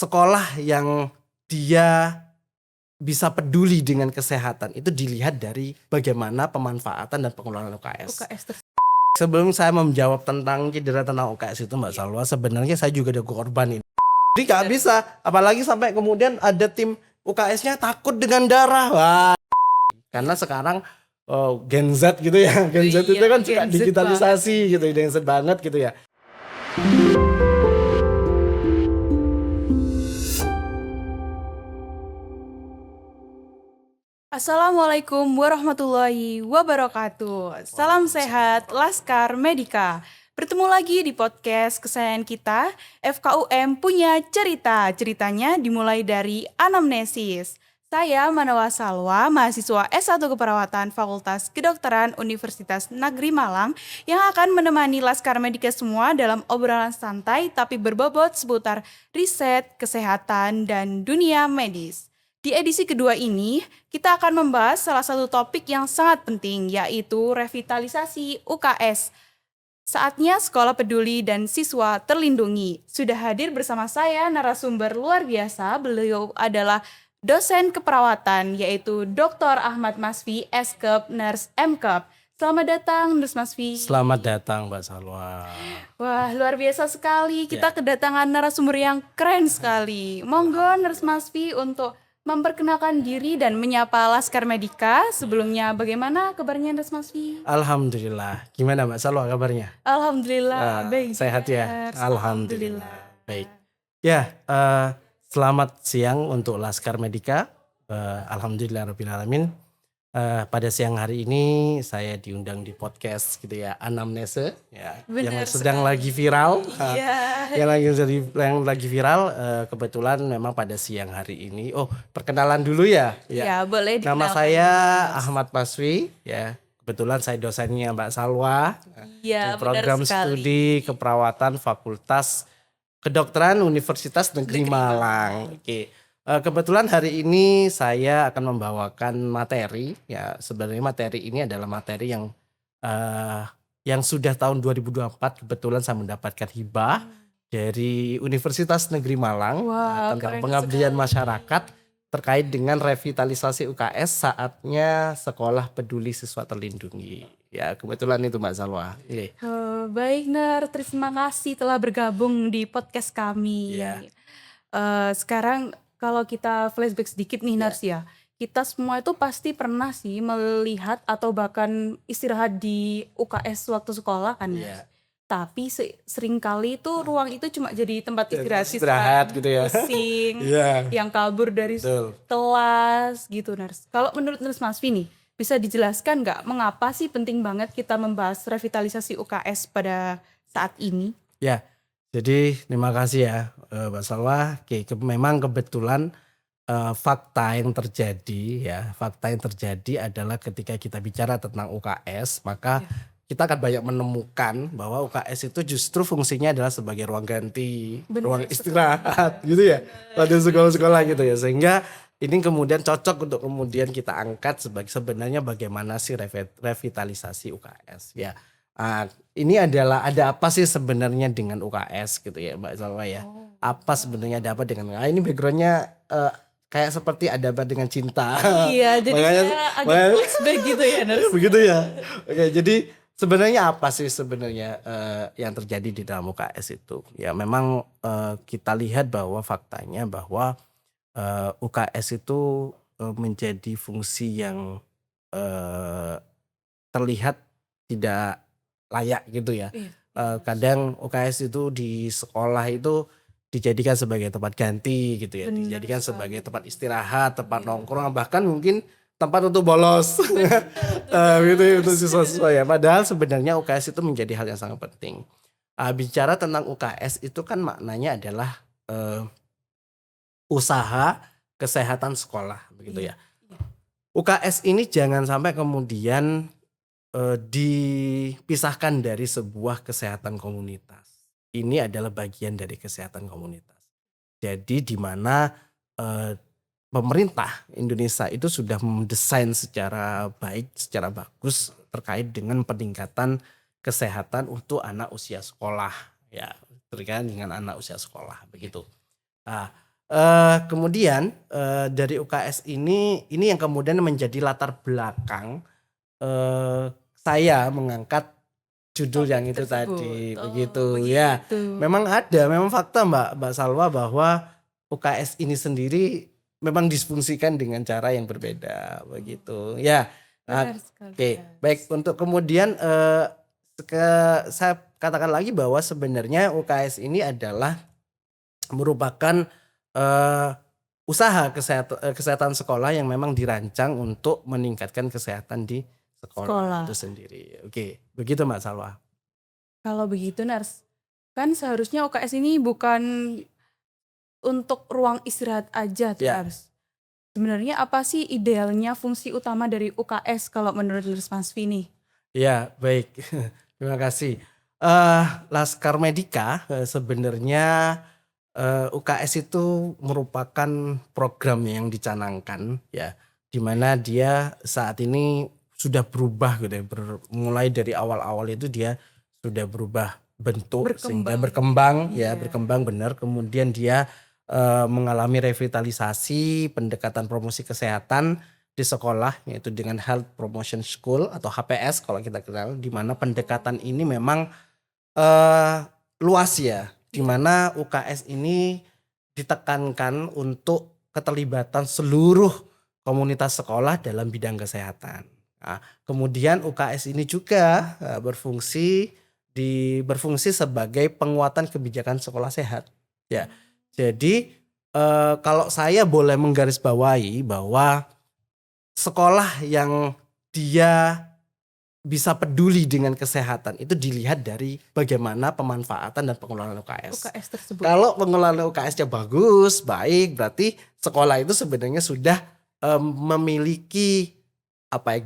sekolah yang dia bisa peduli dengan kesehatan itu dilihat dari bagaimana pemanfaatan dan pengelolaan UKS. Sebelum saya menjawab tentang cedera tentang UKS itu Mbak Salwa, sebenarnya saya juga ada korban ini. Jadi nggak bisa, apalagi sampai kemudian ada tim UKS-nya takut dengan darah. Wah. Karena sekarang Gen Z gitu ya, Gen Z itu kan suka digitalisasi gitu, Gen Z banget gitu ya. Assalamualaikum warahmatullahi wabarakatuh. Salam sehat, Laskar Medika. Bertemu lagi di podcast kesayangan kita, FKUM punya cerita. Ceritanya dimulai dari anamnesis. Saya Manawa Salwa, mahasiswa S1 Keperawatan Fakultas Kedokteran Universitas Negeri Malang yang akan menemani Laskar Medika semua dalam obrolan santai tapi berbobot seputar riset, kesehatan, dan dunia medis. Di edisi kedua ini, kita akan membahas salah satu topik yang sangat penting, yaitu revitalisasi UKS. Saatnya sekolah peduli dan siswa terlindungi. Sudah hadir bersama saya narasumber luar biasa, beliau adalah dosen keperawatan, yaitu Dr. Ahmad Masfi, S.Kep, Nurse M.Kep. Selamat datang, Nurse Masfi. Selamat datang, Mbak Salwa. Wah, luar biasa sekali. Kita kedatangan narasumber yang keren sekali. Monggo, Nurse Masfi, untuk memperkenalkan diri dan menyapa Laskar Medika. Sebelumnya, bagaimana kabarnya Nurse Masfi? Alhamdulillah. Gimana Mbak Salwa kabarnya? Alhamdulillah, baik. Sehat ya? Alhamdulillah. Baik. Ya, selamat siang untuk Laskar Medika. Alhamdulillahirrahmanirrahim. Pada siang hari ini saya diundang di podcast gitu ya, Anamnese ya, yang sedang lagi viral. Yang lagi viral kebetulan memang pada siang hari ini. Oh, perkenalan dulu ya. Ya, boleh dikenalkan. Nama saya Ahmad Masfi ya. Kebetulan saya dosennya Mbak Salwa. Iya, program studi keperawatan Fakultas Kedokteran Universitas Negeri Malang. Oke. Kebetulan hari ini saya akan membawakan materi ya, sebenarnya materi ini adalah materi yang sudah tahun 2024 kebetulan saya mendapatkan hibah dari Universitas Negeri Malang tentang pengabdian masyarakat terkait dengan revitalisasi UKS, saatnya sekolah peduli siswa terlindungi. Ya, kebetulan itu Mbak Salwa. Baik, Ner, terima kasih telah bergabung di podcast kami. Sekarang kalau kita flashback sedikit nih Nars ya, kita semua itu pasti pernah sih melihat atau bahkan istirahat di UKS waktu sekolah kan ya. Tapi seringkali itu ruang itu cuma jadi tempat istirahat gitu ya. Pusing, yang kabur dari kelas gitu Nars. Kalau menurut Nars Masfi nih, bisa dijelaskan nggak mengapa sih penting banget kita membahas revitalisasi UKS pada saat ini? Ya. Jadi terima kasih ya Mbak Salwa. Memang kebetulan fakta yang terjadi adalah ketika kita bicara tentang UKS, maka kita akan banyak menemukan bahwa UKS itu justru fungsinya adalah sebagai ruang ganti, ruang istirahat gitu ya, pada sekolah-sekolah gitu ya. Sehingga ini kemudian cocok untuk kemudian kita angkat sebagai sebenarnya bagaimana sih revitalisasi UKS ya. Ini adalah ada apa sih sebenarnya dengan UKS gitu ya Mbak Salwa ya. Apa sebenarnya ada apa dengan ini backgroundnya kayak seperti ada apa dengan cinta. Iya, jadi agak flashback gitu ya. Begitu ya. Oke, jadi sebenarnya apa sih sebenarnya yang terjadi di dalam UKS itu? Ya memang kita lihat bahwa faktanya bahwa UKS itu menjadi fungsi yang terlihat tidak layak gitu ya. Kadang UKS itu di sekolah itu dijadikan sebagai tempat ganti gitu ya. Dijadikan sebagai tempat istirahat, tempat nongkrong, bahkan mungkin tempat untuk bolos. Gitu ya, untuk siswa-siswa ya. Padahal sebenarnya UKS itu menjadi hal yang sangat penting. Bicara tentang UKS itu kan maknanya adalah usaha kesehatan sekolah begitu ya. UKS ini jangan sampai kemudian dipisahkan dari sebuah kesehatan komunitas. Ini adalah bagian dari kesehatan komunitas. Jadi di mana pemerintah Indonesia itu sudah mendesain secara baik, secara bagus terkait dengan peningkatan kesehatan untuk anak usia sekolah ya, terkait dengan anak usia sekolah begitu. Kemudian dari UKS ini yang kemudian menjadi latar belakang saya mengangkat judul Topik yang itu tersebut. tadi, Oh, begitu ya. begitu. Memang fakta Mbak Salwa bahwa UKS ini sendiri memang disfungsikan dengan cara yang berbeda, begitu ya. Nah, Benar sekali. oke, baik untuk kemudian saya katakan lagi bahwa sebenarnya UKS ini adalah merupakan eh, usaha kesehatan sekolah yang memang dirancang untuk meningkatkan kesehatan di sekolah Sekolah. itu sendiri. Oke, begitu Mbak Salwa. Kalau begitu Nars, kan seharusnya UKS ini bukan untuk ruang istirahat aja tuh Ya. Nars. Sebenarnya apa sih idealnya fungsi utama dari UKS kalau menurut Mas Vini? Ya, baik. Terima kasih. Laskar Medika sebenarnya UKS itu merupakan program yang dicanangkan ya, di mana dia saat ini sudah berubah gitu ya, mulai dari awal-awal itu dia sudah berubah bentuk sehingga berkembang ya, berkembang benar. Kemudian dia mengalami revitalisasi pendekatan promosi kesehatan di sekolah, yaitu dengan Health Promotion School atau HPS kalau kita kenal, di mana pendekatan ini memang luas ya, di mana UKS ini ditekankan untuk keterlibatan seluruh komunitas sekolah dalam bidang kesehatan. Nah, kemudian UKS ini juga berfungsi sebagai penguatan kebijakan sekolah sehat. Ya, jadi kalau saya boleh menggarisbawahi bahwa sekolah yang dia bisa peduli dengan kesehatan itu dilihat dari bagaimana pemanfaatan dan pengelolaan UKS. UKS tersebut. Kalau pengelolaan UKS-nya bagus, baik, berarti sekolah itu sebenarnya sudah memiliki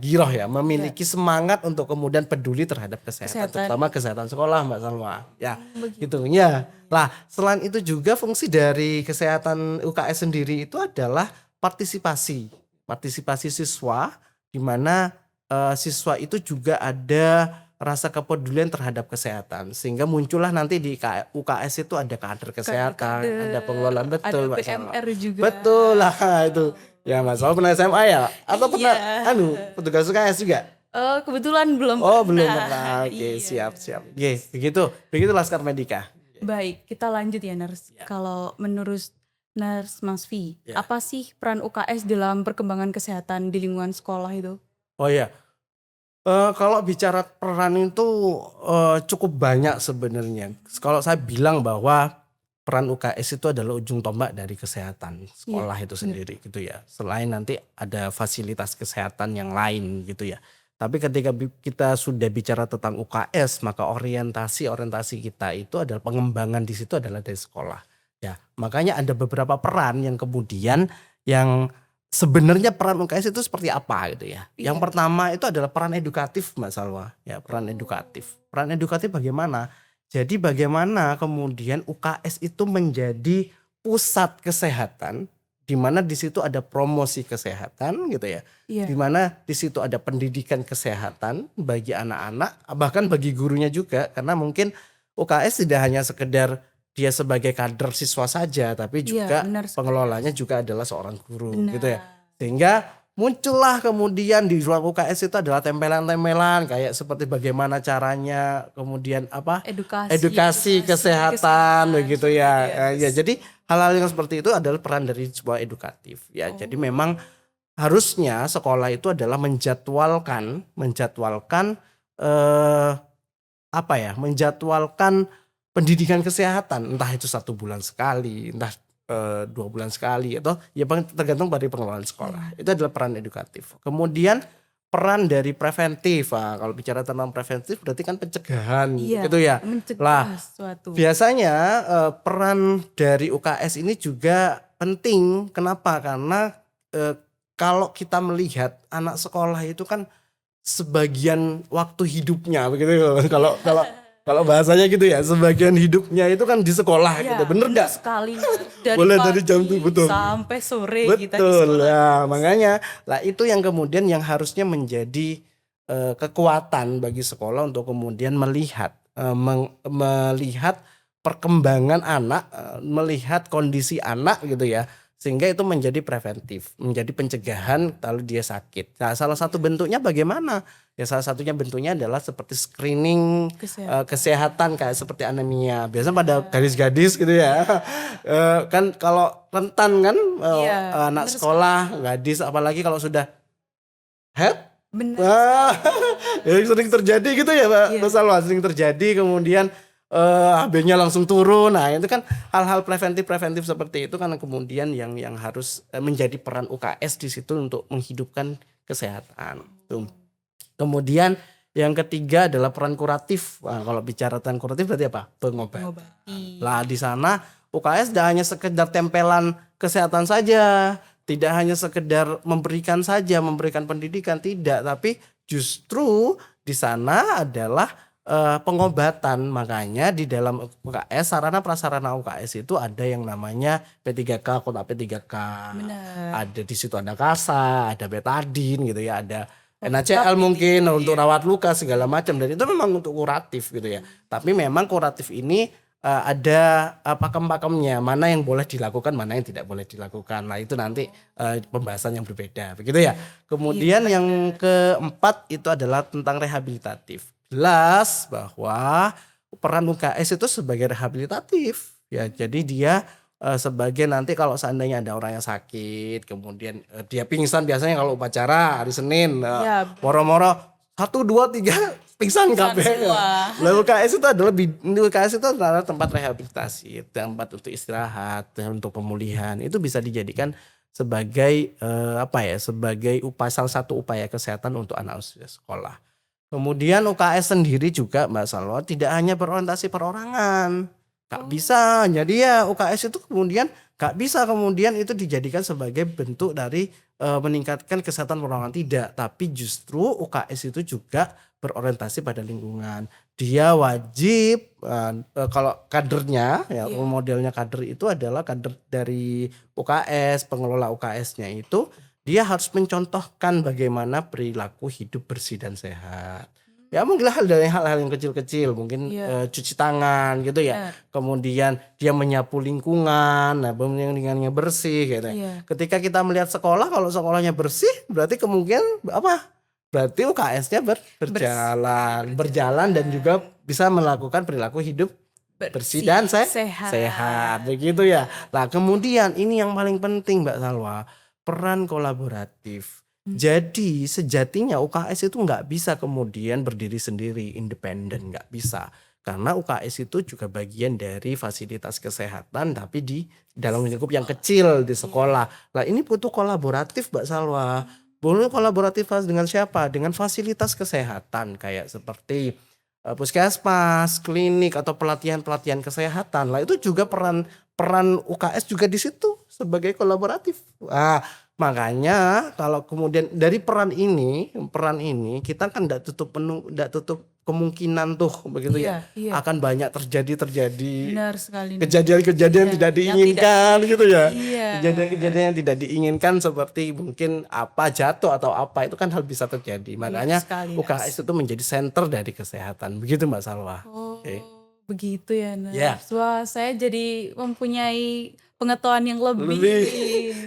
giroh ya, memiliki semangat untuk kemudian peduli terhadap kesehatan, terutama kesehatan sekolah Mbak Salwa. Ya, gitu ya. Lah, selain itu juga fungsi dari kesehatan UKS sendiri itu adalah partisipasi siswa, di mana siswa itu juga ada rasa kepedulian terhadap kesehatan, sehingga muncullah nanti di UKS itu ada kader kesehatan, ada pengelolaan, betul Mbak Salwa. PMR juga. Betul lah itu. Ya Mbak Salwa pernah SMA ya? Atau pernah petugas UKS juga? Kebetulan belum Oh, pernah. belum pernah. Oke, siap. Oke, begitu Laskar Medika. Baik, kita lanjut ya Nars. Kalau menurut Nars Mas V, apa sih peran UKS dalam perkembangan kesehatan di lingkungan sekolah itu? Oh ya, kalau bicara peran itu cukup banyak sebenarnya. Kalau saya bilang bahwa peran UKS itu adalah ujung tombak dari kesehatan sekolah itu sendiri gitu ya. Selain nanti ada fasilitas kesehatan yang lain gitu ya. Tapi ketika kita sudah bicara tentang UKS, maka orientasi kita itu adalah pengembangan di situ adalah dari sekolah. Ya, makanya ada beberapa peran yang kemudian yang sebenarnya peran UKS itu seperti apa gitu ya. Yang pertama itu adalah peran edukatif Mbak Salwa. Ya, peran edukatif. Peran edukatif bagaimana? Jadi bagaimana kemudian UKS itu menjadi pusat kesehatan, di mana di situ ada promosi kesehatan gitu ya. Di mana di situ ada pendidikan kesehatan bagi anak-anak, bahkan bagi gurunya juga, karena mungkin UKS tidak hanya sekedar dia sebagai kader siswa saja, tapi juga pengelolanya juga adalah seorang guru gitu ya. Sehingga muncullah kemudian di ruang UKS itu adalah tempelan-tempelan kayak seperti bagaimana caranya kemudian edukasi kesehatan begitu ya. Ya, jadi hal-hal yang seperti itu adalah peran dari sebuah edukatif ya. Jadi memang harusnya sekolah itu adalah menjadwalkan pendidikan kesehatan, entah itu 1 bulan sekali, entah 2 bulan sekali, atau ya tergantung dari pengelolaan sekolah. Itu adalah peran edukatif. Kemudian peran dari preventif. Kalau bicara tentang preventif berarti kan pencegahan gitu ya. Lah, biasanya peran dari UKS ini juga penting. Kenapa? Karena kalau kita melihat anak sekolah itu kan sebagian waktu hidupnya begitu kalau bahasanya gitu ya, sebagian hidupnya itu kan di sekolah gitu, bener nggak? Sekali boleh dari jam tuh betul sampai sore betul, kita di sekolah. Ya makanya lah itu yang kemudian yang harusnya menjadi kekuatan bagi sekolah untuk kemudian melihat perkembangan anak, melihat kondisi anak gitu ya. Sehingga itu menjadi preventif, menjadi pencegahan kalau dia sakit. Nah, salah satu bentuknya bagaimana? Ya salah satunya bentuknya adalah seperti screening kesehatan kayak seperti anemia. Biasanya pada gadis-gadis gitu ya. Kan kalau rentan kan anak sekolah, gadis apalagi kalau sudah head. Benar. Ya, sering terjadi gitu ya Mbak Salwa, sering terjadi kemudian HB-nya langsung turun. Nah itu kan hal-hal preventif seperti itu karena kemudian yang harus menjadi peran UKS di situ untuk menghidupkan kesehatan. Tuh. Kemudian yang ketiga adalah peran kuratif. Nah, kalau bicara tentang kuratif berarti apa? Pengobati. Lah di sana UKS tidak hanya sekedar tempelan kesehatan saja, tidak hanya sekedar memberikan pendidikan, tidak, tapi justru di sana adalah pengobatan. Makanya di dalam UKS, sarana prasarana UKS itu ada yang namanya P3K, kotak P3K. Benar. Ada di situ ada kasa, ada betadin gitu ya, ada NaCl mungkin untuk rawat luka segala macam, dan itu memang untuk kuratif gitu ya. Tapi memang kuratif ini ada pakem-pakemnya, mana yang boleh dilakukan, mana yang tidak boleh dilakukan. Nah itu nanti pembahasan yang berbeda begitu ya. Kemudian yang keempat itu adalah tentang rehabilitatif. Jelas bahwa peran UKS itu sebagai rehabilitatif ya. Jadi dia sebagai nanti kalau seandainya ada orang yang sakit, kemudian dia pingsan, biasanya kalau upacara hari Senin moro-moro 1, 2, 3 pingsan kabeh. UKS itu adalah tempat rehabilitasi, tempat untuk istirahat, untuk pemulihan. Itu bisa dijadikan sebagai sebagai salah satu upaya kesehatan untuk anak usia sekolah. Kemudian UKS sendiri juga Mbak Salwa tidak hanya berorientasi perorangan. Gak bisa. Jadi ya UKS itu kemudian gak bisa kemudian itu dijadikan sebagai bentuk dari meningkatkan kesehatan perorangan, tidak. Tapi justru UKS itu juga berorientasi pada lingkungan. Dia wajib kalau kadernya ya modelnya kader itu adalah kader dari UKS, pengelola UKS-nya itu dia harus mencontohkan bagaimana perilaku hidup bersih dan sehat. Ya mungkin hal-hal yang kecil-kecil, mungkin cuci tangan gitu ya. Kemudian dia menyapu lingkungan, nah lingkungannya bersih gitu. Ketika kita melihat sekolah, kalau sekolahnya bersih, berarti kemungkinan apa? Berarti UKS-nya berjalan dan juga bisa melakukan perilaku hidup bersih dan sehat. Begitu ya. Nah, kemudian ini yang paling penting Mbak Salwa, peran kolaboratif. Jadi sejatinya UKS itu nggak bisa kemudian berdiri sendiri, independen, nggak bisa. Karena UKS itu juga bagian dari fasilitas kesehatan, tapi di dalam lingkup yang kecil di sekolah. Nah ini butuh kolaboratif Mbak Salwa. Boleh kolaboratif dengan siapa? Dengan fasilitas kesehatan kayak seperti puskesmas, klinik atau pelatihan kesehatan. Lah itu juga peran UKS juga di situ sebagai kolaboratif. Makanya kalau kemudian dari peran ini kita kan tidak tutup kemungkinan tuh begitu akan banyak terjadi Benar sekali. Kejadian tidak diinginkan gitu ya. Kejadian yang tidak diinginkan seperti mungkin jatuh atau apa, itu kan hal bisa terjadi. Makanya UKS itu menjadi center dari kesehatan. Begitu Mbak Salwa. Begitu ya Nars. Wah, saya jadi mempunyai pengetahuan yang lebih.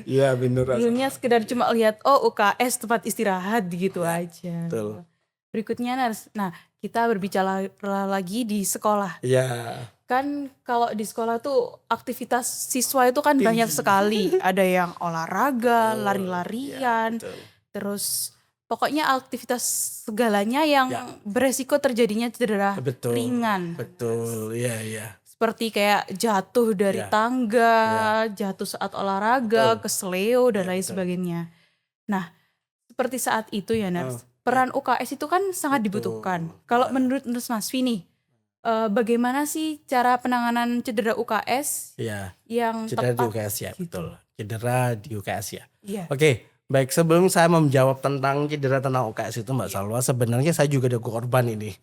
Iya benar. Dulunya sekedar cuma lihat UKS tempat istirahat gitu aja. Betul. Berikutnya Nars. Nah, kita berbicara lagi di sekolah. Iya. Kan kalau di sekolah tuh aktivitas siswa itu kan banyak sekali. Ada yang olahraga, lari-larian, terus pokoknya aktivitas segalanya yang beresiko terjadinya cedera ringan. Betul, iya. Seperti kayak jatuh dari tangga, jatuh saat olahraga, kesleo dan lain sebagainya. Nah, seperti saat itu ya Nars, peran UKS itu kan sangat dibutuhkan. Kalau menurut Nurs Masfi nih, bagaimana sih cara penanganan cedera UKS yang cedera tepat? Di UKS ya, gitu. betul. Cedera di UKS ya. Iya. Oke, baik, sebelum saya menjawab tentang cedera tentang UKS itu Mbak Salwa, sebenarnya saya juga ada korban ini.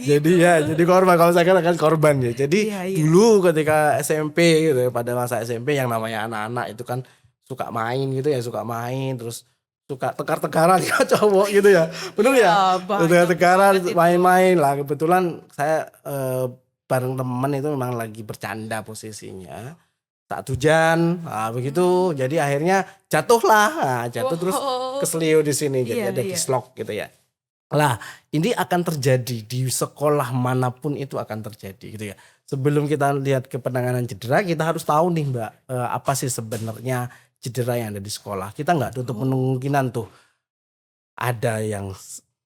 Jadi korban, kalau saya katakan korban ya. Jadi dulu ketika SMP gitu, pada masa SMP yang namanya anak-anak itu kan suka main terus suka tegar-tegaran ya cowok gitu ya. Benar ya? Tegar-tegaran, main-main lah. Kebetulan saya bareng temen itu memang lagi bercanda posisinya. Saat hujan, begitu. Jadi akhirnya jatuhlah, jatuh terus Wow. keseliu di sini Iya, jadi ada iya. dislok gitu ya. Lah, ini akan terjadi di sekolah manapun itu akan terjadi gitu ya. Sebelum kita lihat ke penanganan cedera, kita harus tahu nih Mbak, apa sih sebenarnya cedera yang ada di sekolah. Kita nggak tutup kemungkinan tuh ada yang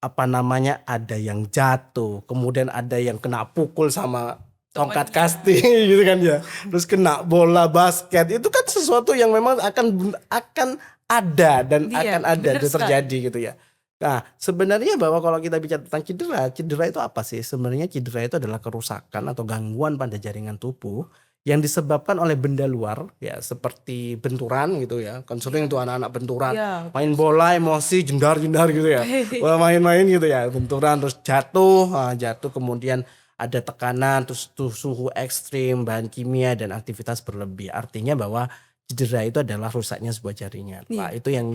apa namanya, ada yang jatuh, kemudian ada yang kena pukul sama tongkat Temennya. casting gitu kan ya. Terus kena bola basket. Itu kan sesuatu yang memang akan ada dan Iya, akan ada bener itu sekali. terjadi gitu ya. Nah, sebenarnya bahwa kalau kita bicara tentang cedera, cedera itu apa sih? Sebenarnya cedera itu adalah kerusakan atau gangguan pada jaringan tubuh yang disebabkan oleh benda luar ya seperti benturan gitu ya. Kan sering tuh anak-anak benturan, Iya. main bola emosi jendar-jendar gitu ya. Wah, main-main gitu ya, benturan terus jatuh, jatuh kemudian ada tekanan terus tuh suhu ekstrim, bahan kimia dan aktivitas berlebih. Artinya bahwa cedera itu adalah rusaknya sebuah jaringan. Iya. Nah, itu yang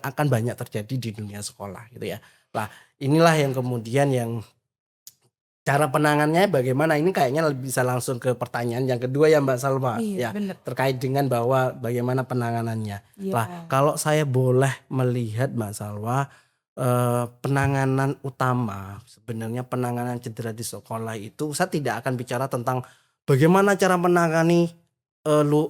akan banyak terjadi di dunia sekolah gitu ya. Nah, inilah yang kemudian yang cara penanganannya bagaimana, ini kayaknya bisa langsung ke pertanyaan yang kedua ya Mbak Salma Iya, ya, bener. terkait dengan bahwa bagaimana penanganannya. Iya. Lah, kalau saya boleh melihat Mbak Salwa, penanganan utama sebenarnya penanganan cedera di sekolah itu saya tidak akan bicara tentang bagaimana cara menangani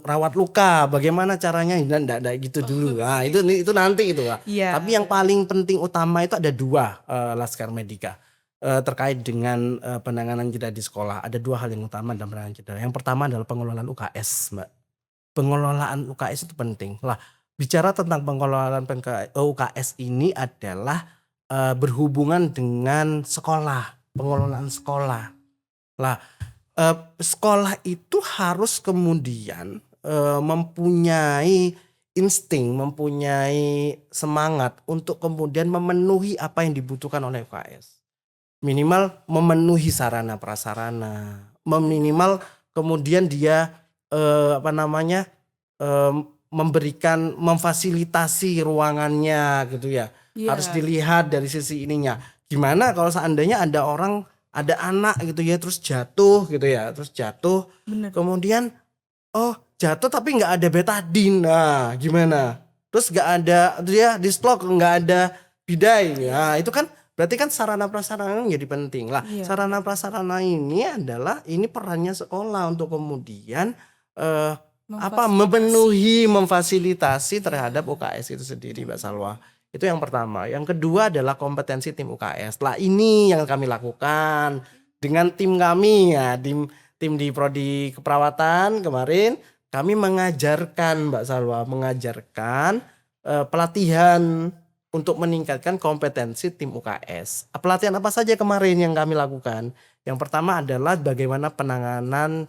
rawat luka, bagaimana caranya, enggak gitu dulu. Nah, itu nanti itu, Kak. Iya. Tapi yang paling penting utama itu ada dua, Laskar Medika. Terkait dengan penanganan cedera di sekolah, ada dua hal yang utama dalam penanganan cedera. Yang pertama adalah pengelolaan UKS, Mbak. Pengelolaan UKS itu penting. Lah, bicara tentang pengelolaan UKS ini adalah berhubungan dengan sekolah, pengelolaan sekolah. Lah, sekolah itu harus kemudian mempunyai insting, mempunyai semangat untuk kemudian memenuhi apa yang dibutuhkan oleh UKS. Minimal memenuhi sarana prasarana, minimal kemudian dia memberikan, memfasilitasi ruangannya gitu ya. Iya. Harus dilihat dari sisi ininya. Gimana kalau seandainya ada anak gitu ya terus jatuh gitu ya, terus jatuh Bener. kemudian jatuh tapi nggak ada betadine, nah gimana? Terus nggak ada dia dislok, nggak ada bidai, nah itu kan berarti kan sarana prasarana menjadi penting lah. Iya. Sarana prasarana ini adalah perannya sekolah untuk kemudian memenuhi, memfasilitasi terhadap UKS itu sendiri, Mbak Salwa. Itu yang pertama. Yang kedua adalah kompetensi tim UKS. Lah ini yang kami lakukan dengan tim kami ya, tim di prodi keperawatan kemarin kami mengajarkan Mbak Salwa, mengajarkan pelatihan untuk meningkatkan kompetensi tim UKS. Pelatihan apa saja kemarin yang kami lakukan? Yang pertama adalah bagaimana penanganan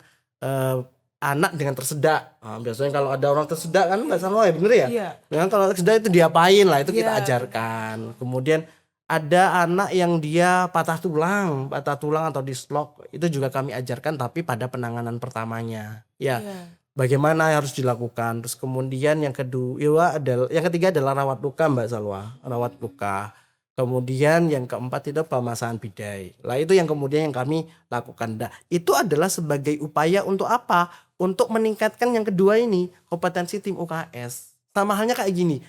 anak dengan tersedak. Nah, biasanya kalau ada orang tersedak kan Mbak Salwa ya bener ya? Iya. Nah, kalau tersedak itu diapain lah, itu kita Iya. ajarkan. Kemudian ada anak yang dia patah tulang atau dislok, itu juga kami ajarkan tapi pada penanganan pertamanya. Ya. Iya. Bagaimana harus dilakukan. Terus kemudian yang ketiga adalah rawat luka Mbak Salwa, rawat luka. Kemudian yang keempat itu pemasangan bidai. Lah itu yang kemudian yang kami lakukan. Nah, itu adalah sebagai upaya untuk apa? Untuk meningkatkan yang kedua ini, kompetensi tim UKS. Sama halnya kayak gini.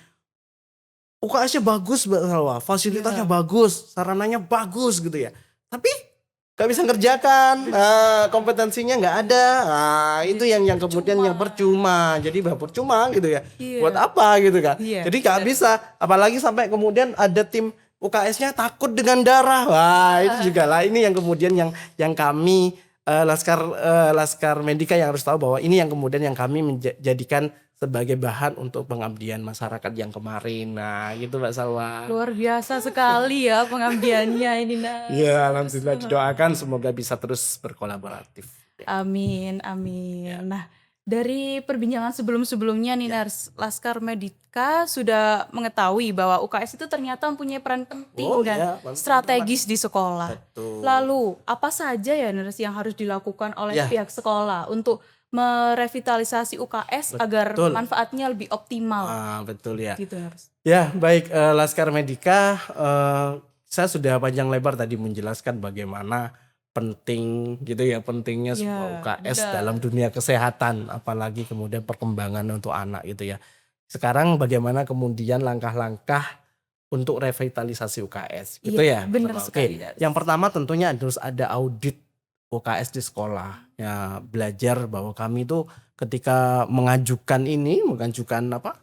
UKS-nya bagus Mbak Salwa, fasilitasnya bagus, sarananya bagus gitu ya. Tapi gak bisa ngerjakan, kompetensinya nggak ada. Nah, itu yang kemudian yang percuma. Jadi percuma gitu ya. Iya. Buat apa gitu kan? Iya, Jadi gak bisa, apalagi sampai kemudian ada tim UKS-nya takut dengan darah. Wah, itu juga lah. Ini yang kemudian yang kami Laskar Medika yang harus tahu bahwa ini yang kemudian yang kami menjadikan sebagai bahan untuk pengabdian masyarakat yang kemarin. Nah, gitu Mbak Salwa. Luar biasa sekali ya pengabdiannya ini, Nak. Ya, alhamdulillah, didoakan semoga bisa terus berkolaboratif. Amin, amin. Nah, dari perbincangan sebelum-sebelumnya nih Laskar Medika sudah mengetahui bahwa UKS itu ternyata mempunyai peran penting dan strategis di sekolah. Betul. Lalu, apa saja ya Nars yang harus dilakukan oleh pihak sekolah untuk merevitalisasi UKS agar manfaatnya lebih optimal? Betul ya. Gitu Nars. Ya, baik, Laskar Medika, saya sudah panjang lebar tadi menjelaskan bagaimana penting gitu ya, pentingnya sebuah Iya, UKS benar. dalam dunia kesehatan, apalagi kemudian perkembangan untuk anak gitu ya. Sekarang bagaimana kemudian langkah-langkah untuk revitalisasi UKS gitu Iya, ya benar pertama. sekali, Oke, Dars. yang pertama tentunya harus ada audit UKS di sekolah. Ya, belajar bahwa kami itu ketika mengajukan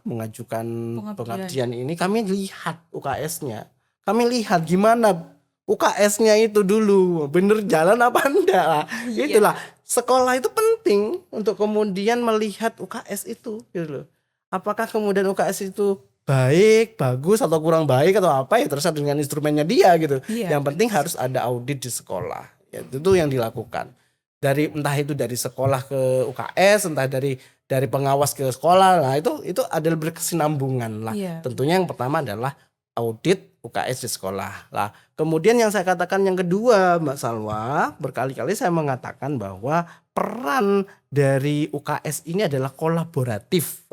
Pengabdian. pengabdian ini kami lihat UKS-nya. Kami lihat gimana UKS-nya itu dulu bener jalan apa enggak lah. Iya. Itulah sekolah itu penting untuk kemudian melihat UKS itu gitu loh. Apakah kemudian UKS itu baik, bagus atau kurang baik atau apa ya terserah dengan instrumennya dia gitu. Iya, Yang penting benar. harus ada audit di sekolah. Ya, itu yang dilakukan. Dari entah itu dari sekolah ke UKS, entah dari pengawas ke sekolah. Nah, itu adalah berkesinambungan lah. Iya. Tentunya yang pertama adalah audit UKS di sekolah. Lah, kemudian yang saya katakan yang kedua, Mbak Salwa, berkali-kali saya mengatakan bahwa peran dari UKS ini adalah kolaboratif.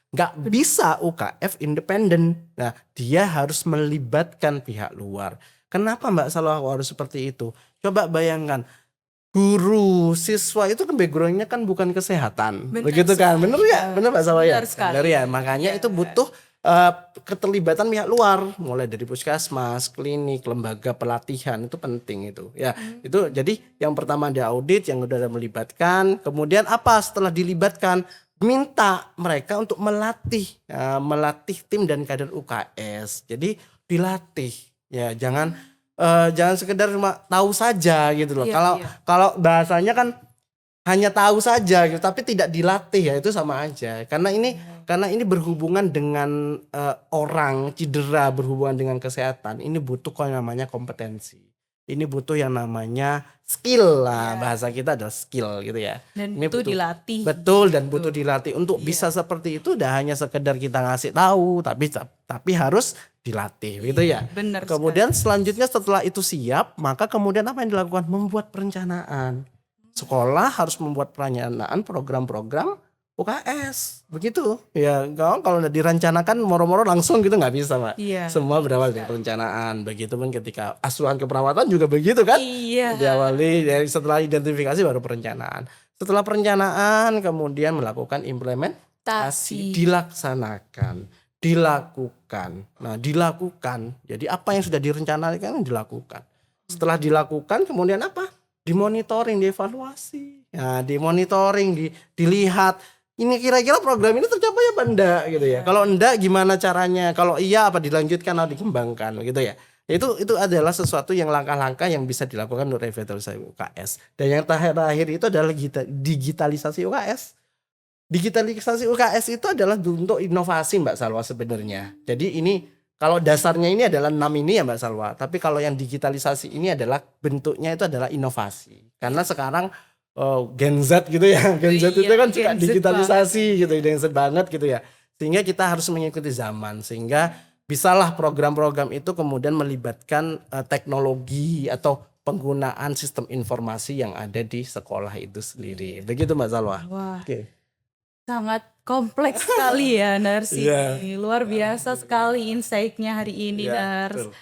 Nggak bisa UKF independen. Nah, dia harus melibatkan pihak luar. Kenapa Mbak Salwa harus seperti itu? Coba bayangkan, guru siswa itu kan backgroundnya kan bukan kesehatan, Benar begitu kan? sekali. Bener ya, bener Mbak Salwa ya. Benar sekali. Bener ya, makanya Iya. itu butuh keterlibatan pihak luar, mulai dari puskesmas, klinik, lembaga pelatihan itu penting itu. Ya, itu jadi yang pertama ada audit, yang udah ada melibatkan. Kemudian apa setelah dilibatkan? Minta mereka untuk melatih tim dan kader UKS. Jadi dilatih, ya jangan sekedar cuma tahu saja gitu loh. Iya, Kalau iya. kalau bahasanya kan hanya tahu saja gitu, tapi tidak dilatih ya itu sama aja. Karena ini berhubungan dengan orang cedera, berhubungan dengan kesehatan. Ini butuh yang namanya kompetensi. Ini butuh yang namanya skill lah, Iya. bahasa kita adalah skill gitu ya. Dan Ini itu butuh- dilatih. Betul, dan butuh dilatih untuk Iya. bisa seperti itu. Udah hanya sekedar kita ngasih tahu, tapi harus dilatih gitu ya. Benar Kemudian selanjutnya setelah itu siap, maka kemudian apa yang dilakukan? Membuat perencanaan. Sekolah harus membuat perencanaan program-program UKS. Begitu. Ya, kalau udah direncanakan moro-moro langsung gitu nggak bisa, Pak. Iya. Semua berawal dari perencanaan. Begitupun ketika asuhan keperawatan juga begitu kan? Iya. Diawali dari setelah identifikasi baru perencanaan. Setelah perencanaan kemudian melakukan implementasi, dilaksanakan, dilakukan. Nah, dilakukan. Jadi apa yang sudah direncanakan dilakukan. Setelah dilakukan kemudian apa? Dimonitoring, dievaluasi. Nah, dimonitoring, dilihat ini kira-kira program ini tercapai apa enggak gitu ya. Kalau enggak gimana caranya? Kalau iya apa dilanjutkan atau dikembangkan gitu ya. Itu adalah sesuatu yang langkah-langkah yang bisa dilakukan untuk revitalisasi UKS. Dan yang terakhir itu adalah digitalisasi UKS. Digitalisasi UKS itu adalah untuk inovasi Mbak Salwa sebenarnya. Jadi ini kalau dasarnya ini adalah 6 ini ya Mbak Salwa. Tapi kalau yang digitalisasi ini adalah bentuknya itu adalah inovasi. Karena sekarang Gen Z gitu ya. Gen Z itu Iya, kan suka Gen Z digitalisasi gitu, Gen Z banget gitu ya. Sehingga kita harus mengikuti zaman. Sehingga bisalah program-program itu kemudian melibatkan teknologi atau penggunaan sistem informasi yang ada di sekolah itu sendiri. Begitu Mbak Salwa. Wah, Oke. sangat kompleks sekali ya Nars Iya. ini. Luar biasa sekali insight-nya hari ini, Iya, Nars. betul.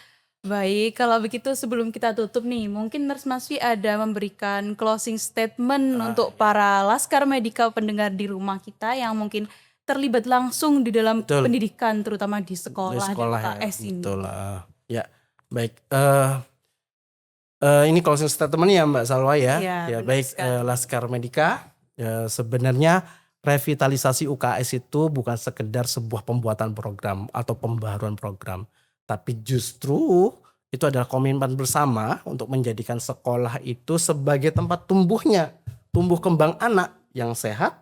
Baik, kalau begitu sebelum kita tutup nih, mungkin Nurs Masfi ada memberikan closing statement untuk para laskar medika pendengar di rumah kita yang mungkin terlibat langsung di dalam Betul. pendidikan, terutama di Di sekolah, sekolah dan ya. UKS ini. Betul lah. Ya, baik. Ini closing statement ya Mbak Salwa ya. Iya, Ya benar baik, sekali. Laskar Medika. Ya, sebenarnya revitalisasi UKS itu bukan sekedar sebuah pembuatan program atau pembaruan program, tapi justru itu adalah komitmen bersama untuk menjadikan sekolah itu sebagai tempat tumbuh kembang anak yang sehat,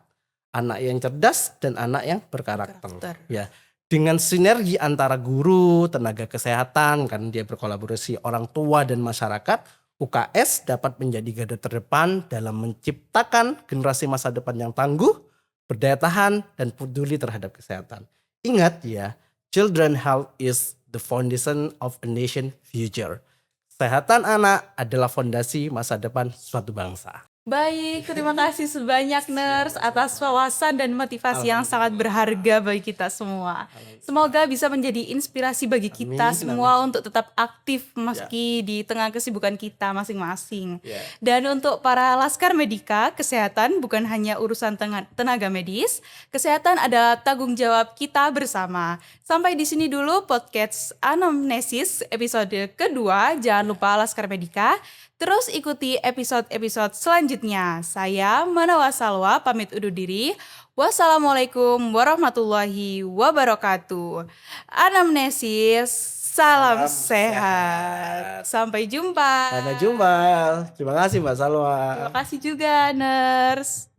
anak yang cerdas, dan anak yang berkarakter. Ya, dengan sinergi antara guru, tenaga kesehatan, kan dia berkolaborasi orang tua dan masyarakat, UKS dapat menjadi garda terdepan dalam menciptakan generasi masa depan yang tangguh, berdaya tahan, dan peduli terhadap kesehatan. Ingat ya, children health is the foundation of a nation future. Kesehatan anak adalah fondasi masa depan suatu bangsa. Baik, terima kasih sebanyak Nurse atas wawasan dan motivasi yang sangat berharga bagi kita semua. Semoga bisa menjadi inspirasi bagi kita Amin, semua untuk tetap aktif meski di tengah kesibukan kita masing-masing. Ya. Dan untuk para Laskar Medika, kesehatan bukan hanya urusan tenaga medis, kesehatan adalah tanggung jawab kita bersama. Sampai di sini dulu podcast Anamnesis episode kedua. Jangan lupa Laskar Medika. Terus ikuti episode-episode selanjutnya. Saya Manawa Salwa pamit undur diri. Wassalamualaikum warahmatullahi wabarakatuh. Anamnesis, salam sehat. Sampai jumpa. Sampai jumpa. Terima kasih Mbak Salwa. Terima kasih juga, Nurse.